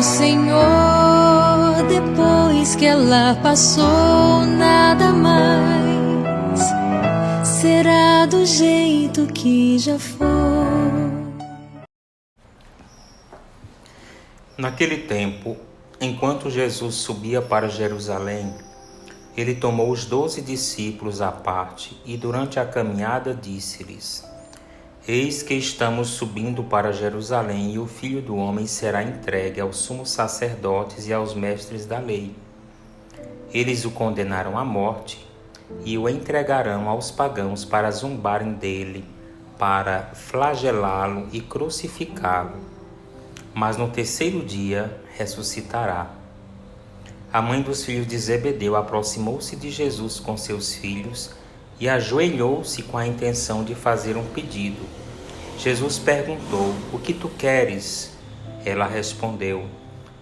Senhor, depois que ela passou, nada mais será do jeito que já foi. Naquele tempo, enquanto Jesus subia para Jerusalém, ele tomou os 12 discípulos à parte e durante a caminhada disse-lhes: Eis que estamos subindo para Jerusalém e o Filho do Homem será entregue aos sumos sacerdotes e aos mestres da lei. Eles o condenarão à morte e o entregarão aos pagãos para zombarem dele, para flagelá-lo e crucificá-lo. Mas no terceiro dia ressuscitará. A mãe dos filhos de Zebedeu aproximou-se de Jesus com seus filhos e ajoelhou-se com a intenção de fazer um pedido. Jesus perguntou: O que tu queres? Ela respondeu: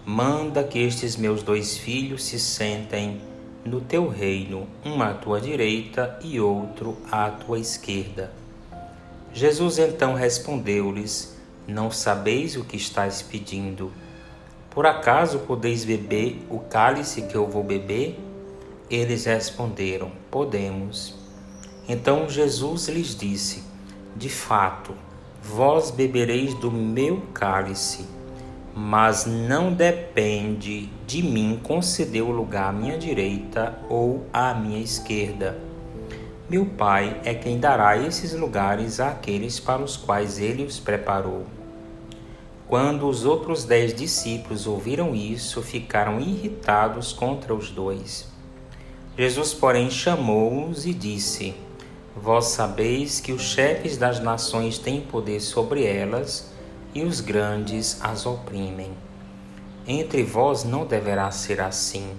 Manda que estes meus 2 filhos se sentem no teu reino, um à tua direita e outro à tua esquerda. Jesus então respondeu-lhes: Não sabeis o que estáis pedindo. Por acaso podeis beber o cálice que eu vou beber? Eles responderam: Podemos. Então Jesus lhes disse: De fato, vós bebereis do meu cálice, mas não depende de mim conceder o lugar à minha direita ou à minha esquerda. Meu Pai é quem dará esses lugares àqueles para os quais ele os preparou. Quando os outros 10 discípulos ouviram isso, ficaram irritados contra os 2. Jesus, porém, chamou-os e disse: Vós sabeis que os chefes das nações têm poder sobre elas e os grandes as oprimem. Entre vós não deverá ser assim.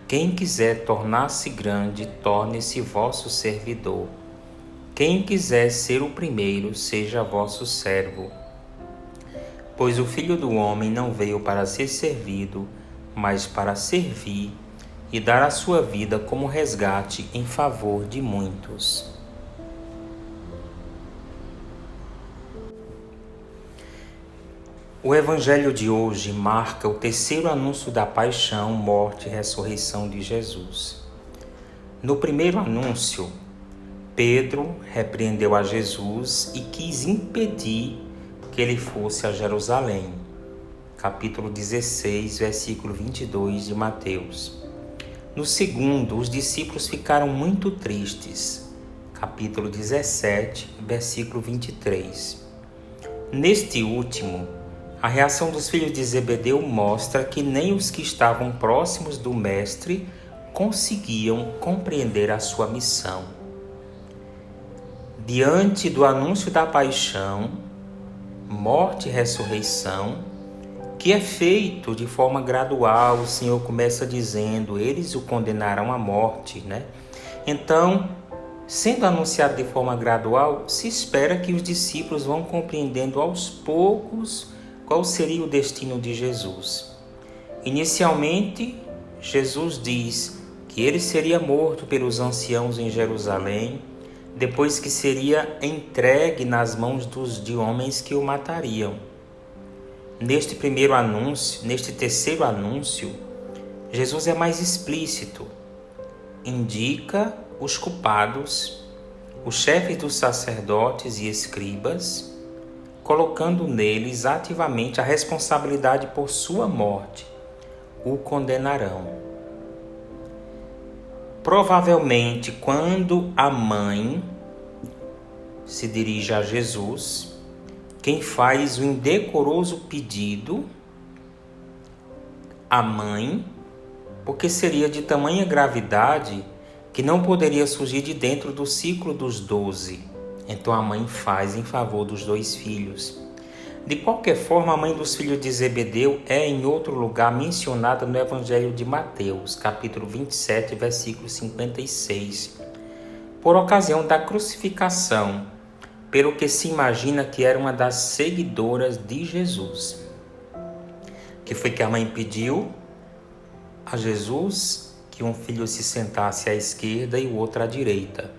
Quem quiser tornar-se grande, torne-se vosso servidor. Quem quiser ser o primeiro, seja vosso servo. Pois o Filho do Homem não veio para ser servido, mas para servir e dar a sua vida como resgate em favor de muitos. O Evangelho de hoje marca o terceiro anúncio da paixão, morte e ressurreição de Jesus. No primeiro anúncio, Pedro repreendeu a Jesus e quis impedir que ele fosse a Jerusalém. Capítulo 16, versículo 22 de Mateus. No segundo, os discípulos ficaram muito tristes. Capítulo 17, versículo 23. Neste último, a reação dos filhos de Zebedeu mostra que nem os que estavam próximos do Mestre conseguiam compreender a sua missão. Diante do anúncio da paixão, morte e ressurreição, que é feito de forma gradual, o Senhor começa dizendo: eles o condenarão à morte, Então, sendo anunciado de forma gradual, se espera que os discípulos vão compreendendo aos poucos qual seria o destino de Jesus. Inicialmente, Jesus diz que ele seria morto pelos anciãos em Jerusalém, depois que seria entregue nas mãos de homens que o matariam. Neste terceiro anúncio, Jesus é mais explícito. Indica os culpados, os chefes dos sacerdotes e escribas, colocando neles ativamente a responsabilidade por sua morte. O condenarão. Provavelmente, quando a mãe se dirige a Jesus, quem faz o indecoroso pedido, a mãe, porque seria de tamanha gravidade que não poderia surgir de dentro do ciclo dos 12. Então a mãe faz em favor dos 2 filhos. De qualquer forma, a mãe dos filhos de Zebedeu é em outro lugar mencionada no Evangelho de Mateus, capítulo 27, versículo 56, por ocasião da crucificação, pelo que se imagina que era uma das seguidoras de Jesus. Que foi que a mãe pediu a Jesus que um filho se sentasse à esquerda e o outro à direita.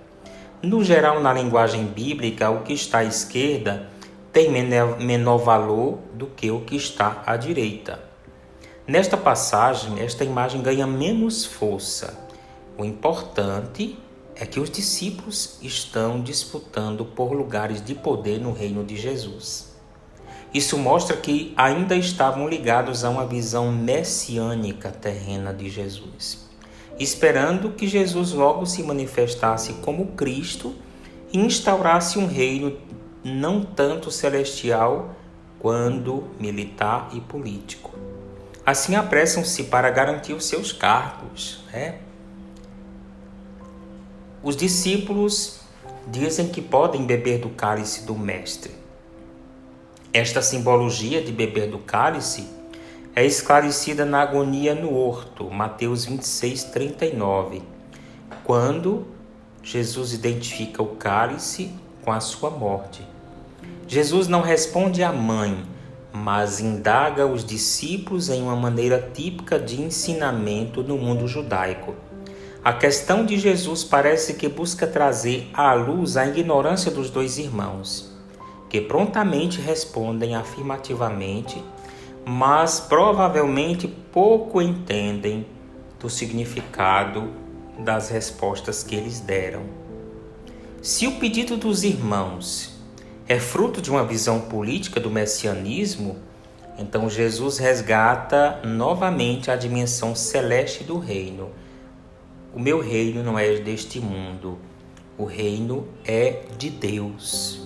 No geral, na linguagem bíblica, o que está à esquerda tem menor valor do que o que está à direita. Nesta passagem, esta imagem ganha menos força. O importante é que os discípulos estão disputando por lugares de poder no reino de Jesus. Isso mostra que ainda estavam ligados a uma visão messiânica terrena de Jesus, esperando que Jesus logo se manifestasse como Cristo e instaurasse um reino não tanto celestial quanto militar e político. Assim apressam-se para garantir os seus cargos, Os discípulos dizem que podem beber do cálice do Mestre. Esta simbologia de beber do cálice é esclarecida na agonia no horto, Mateus 26, 39, quando Jesus identifica o cálice com a sua morte. Jesus não responde à mãe, mas indaga os discípulos em uma maneira típica de ensinamento no mundo judaico. A questão de Jesus parece que busca trazer à luz a ignorância dos dois irmãos, que prontamente respondem afirmativamente, mas provavelmente pouco entendem do significado das respostas que eles deram. Se o pedido dos irmãos é fruto de uma visão política do messianismo, então Jesus resgata novamente a dimensão celeste do reino. O meu reino não é deste mundo, o reino é de Deus.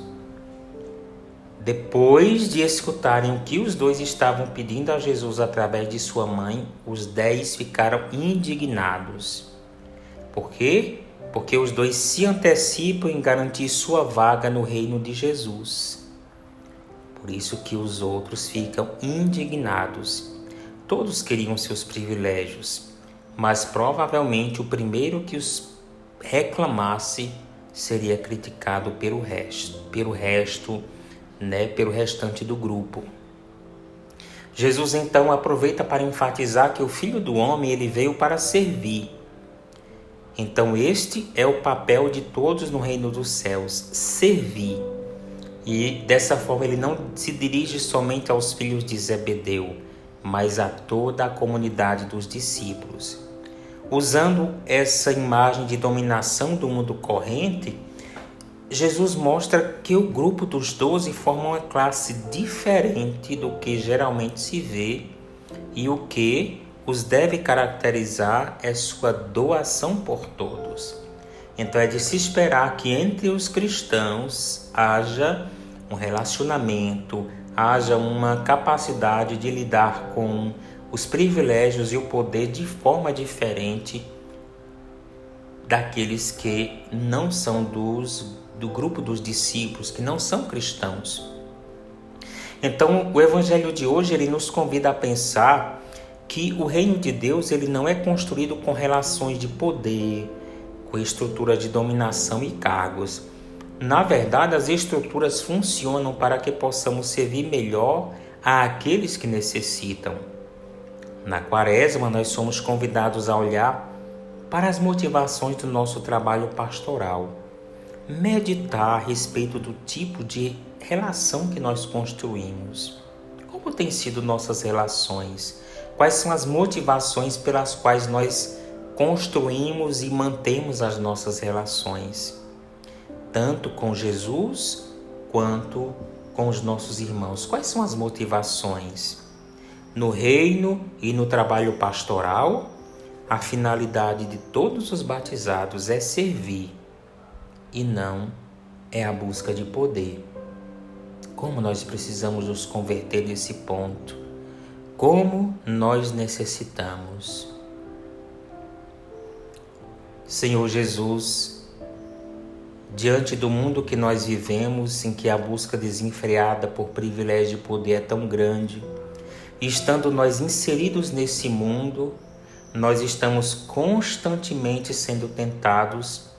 Depois de escutarem o que os dois estavam pedindo a Jesus através de sua mãe, os 10 ficaram indignados. Por quê? Porque os dois se antecipam em garantir sua vaga no reino de Jesus. Por isso que os outros ficam indignados. Todos queriam seus privilégios, mas provavelmente o primeiro que os reclamasse seria criticado pelo restante do grupo. Jesus então aproveita para enfatizar que o Filho do Homem ele veio para servir. Então este é o papel de todos no reino dos céus, servir. E dessa forma ele não se dirige somente aos filhos de Zebedeu, mas a toda a comunidade dos discípulos. Usando essa imagem de dominação do mundo corrente, Jesus mostra que o grupo dos 12 forma uma classe diferente do que geralmente se vê, e o que os deve caracterizar é sua doação por todos. Então é de se esperar que entre os cristãos haja um relacionamento, haja uma capacidade de lidar com os privilégios e o poder de forma diferente daqueles que não são do grupo dos discípulos, que não são cristãos. Então, o evangelho de hoje ele nos convida a pensar que o reino de Deus ele não é construído com relações de poder, com estrutura de dominação e cargos. Na verdade, as estruturas funcionam para que possamos servir melhor àqueles que necessitam. Na Quaresma, nós somos convidados a olhar para as motivações do nosso trabalho pastoral, meditar a respeito do tipo de relação que nós construímos. Como têm sido nossas relações? Quais são as motivações pelas quais nós construímos e mantemos as nossas relações? Tanto com Jesus quanto com os nossos irmãos. Quais são as motivações? No reino e no trabalho pastoral, a finalidade de todos os batizados é servir e não é a busca de poder. Como nós precisamos nos converter nesse ponto? Como nós necessitamos. Senhor Jesus, diante do mundo que nós vivemos, em que a busca desenfreada por privilégio e poder é tão grande, e estando nós inseridos nesse mundo, nós estamos constantemente sendo tentados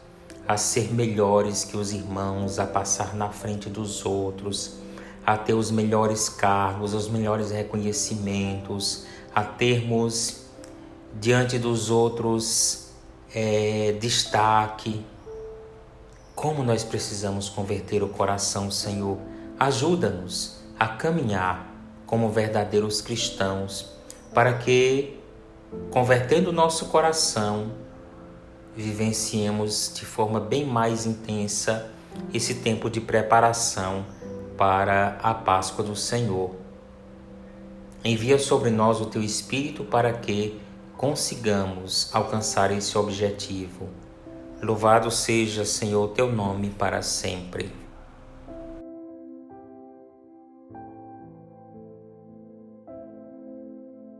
a ser melhores que os irmãos, a passar na frente dos outros, a ter os melhores cargos, os melhores reconhecimentos, a termos diante dos outros destaque. Como nós precisamos converter o coração, Senhor? Ajuda-nos a caminhar como verdadeiros cristãos, para que, convertendo o nosso coração, vivenciemos de forma bem mais intensa esse tempo de preparação para a Páscoa do Senhor. Envia sobre nós o Teu Espírito para que consigamos alcançar esse objetivo. Louvado seja, Senhor, Teu nome para sempre.